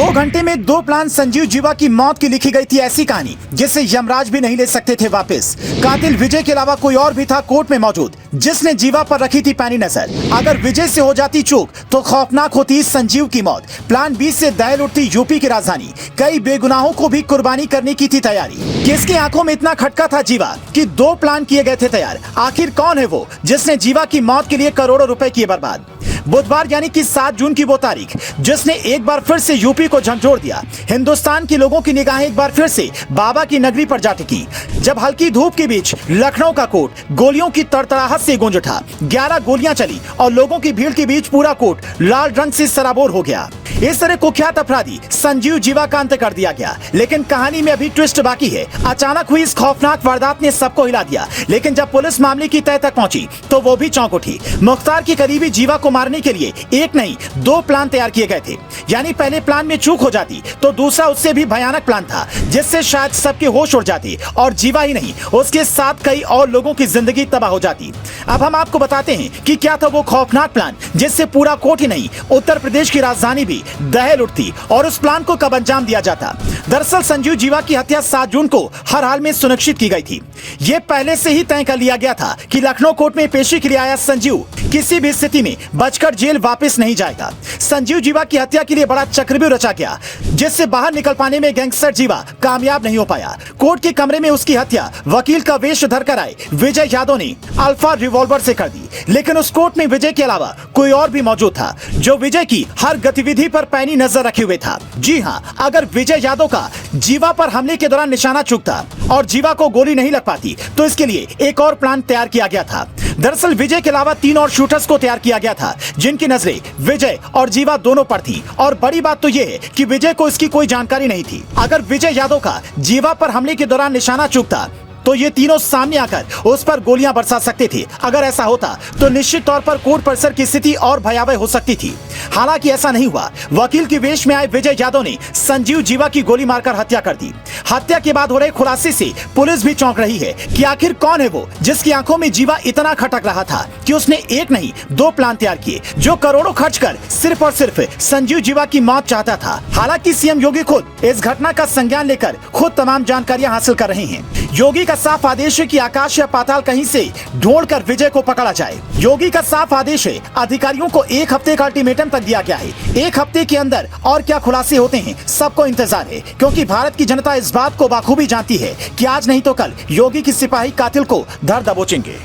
2 घंटे में 2 प्लान संजीव जीवा की मौत की लिखी गई थी ऐसी कहानी जिसे यमराज भी नहीं ले सकते थे वापस। कातिल विजय के अलावा कोई और भी था कोर्ट में मौजूद जिसने जीवा पर रखी थी पैनी नजर। अगर विजय से हो जाती चूक तो खौफनाक होती संजीव की मौत। प्लान बी से दहल उठती यूपी की राजधानी। कई बेगुनाहों को भी कुर्बानी करने की थी तैयारी। किसकी आंखों में इतना खटका था जीवा कि 2 प्लान किए गए थे तैयार। आखिर कौन है वो जिसने जीवा की मौत के लिए करोड़ों रुपए किए बर्बाद। बुधवार यानी कि 7 जून की वो तारीख जिसने एक बार फिर से यूपी को झकझोर दिया। हिंदुस्तान के लोगों की निगाहें एक बार फिर से बाबा की नगरी पर जा टिकी जब हल्की धूप के बीच लखनऊ का कोर्ट गोलियों की तड़तड़ाहट से गूंज उठा। 11 गोलियां चली और लोगों की भीड़ के बीच पूरा कोर्ट लाल रंग से सराबोर हो गया। इस तरह कुख्यात अपराधी संजीव जीवा का अंत कर दिया गया। लेकिन कहानी में अभी ट्विस्ट बाकी है। अचानक हुई इस खौफनाक वारदात ने सबको हिला दिया। लेकिन जब पुलिस मामले की तह तक पहुंची तो वो भी चौंक उठी। मुख्तार के करीबी जीवा को मारने के लिए एक नहीं 2 प्लान तैयार किए गए थे। यानी पहले प्लान में चूक हो जाती तो दूसरा उससे भी भयानक प्लान था जिससे शायद सबके होश उड़ जाते और जीवा ही नहीं उसके साथ कई और लोगों की जिंदगी तबाह हो जाती। अब हम आपको बताते हैं कि क्या था वो खौफनाक प्लान जिससे पूरा कोर्ट ही नहीं उत्तर प्रदेश की राजधानी भी दहल उठती और उस प्लान को कब अंजाम दिया जाता। दरअसल संजीव जीवा की हत्या 7 जून को हर हाल में सुनिश्चित की गई थी। ये पहले से ही तय कर लिया गया था कि लखनऊ कोर्ट में पेशी के लिए आया संजीव किसी भी स्थिति में बचकर जेल वापस नहीं जाएगा। संजीव जीवा की हत्या के लिए बड़ा चक्रव्यूह रचा गया जिससे बाहर निकल पाने में गैंगस्टर जीवा कामयाब नहीं हो पाया। कोर्ट के कमरे में उसकी हत्या वकील का वेश धरकर आए विजय यादव ने अल्फा रिवॉल्वर से कर दी। लेकिन उस कोर्ट में विजय के अलावा कोई और भी मौजूद था जो विजय की हर गतिविधि पर पैनी नजर रखे हुए था। जी हाँ, अगर विजय यादव का जीवा पर हमले के दौरान निशाना चूकता और जीवा को गोली नहीं लग पाती तो इसके लिए एक और प्लान तैयार किया गया था। दरअसल विजय के अलावा 3 और शूटर्स को तैयार किया गया था जिनकी नजरें विजय और जीवा दोनों पर थी। और बड़ी बात तो यह है कि विजय को इसकी कोई जानकारी नहीं थी। अगर विजय यादव का जीवा पर हमले के दौरान निशाना चूकता तो ये तीनों सामने आकर उस पर गोलियां बरसा सकते थे। अगर ऐसा होता तो निश्चित तौर पर कोर्ट परिसर की स्थिति और भयावह हो सकती थी। हालांकि ऐसा नहीं हुआ। वकील के वेश में आए विजय यादव ने संजीव जीवा की गोली मारकर हत्या कर दी। हत्या के बाद हो रहे खुलासे से पुलिस भी चौंक रही है कि आखिर कौन है वो जिसकी आंखों में जीवा इतना खटक रहा था कि उसने एक नहीं 2 प्लान तैयार किए जो करोड़ों खर्च कर सिर्फ और सिर्फ संजीव जीवा की मौत चाहता था। हालांकि सीएम योगी खुद इस घटना का संज्ञान लेकर खुद तमाम जानकारियां हासिल कर रहे हैं। योगी का साफ आदेश है कि आकाश या पाताल कहीं से ढूंढकर विजय को पकड़ा जाए। योगी का साफ आदेश है। अधिकारियों को 1 हफ्ते का अल्टीमेटम तक दिया गया है। 1 हफ्ते के अंदर और क्या खुलासे होते हैं सबको इंतजार है क्योंकि भारत की जनता इस बात को बाखूबी जानती है कि आज नहीं तो कल योगी की सिपाही कातिल को धर दबोचेंगे।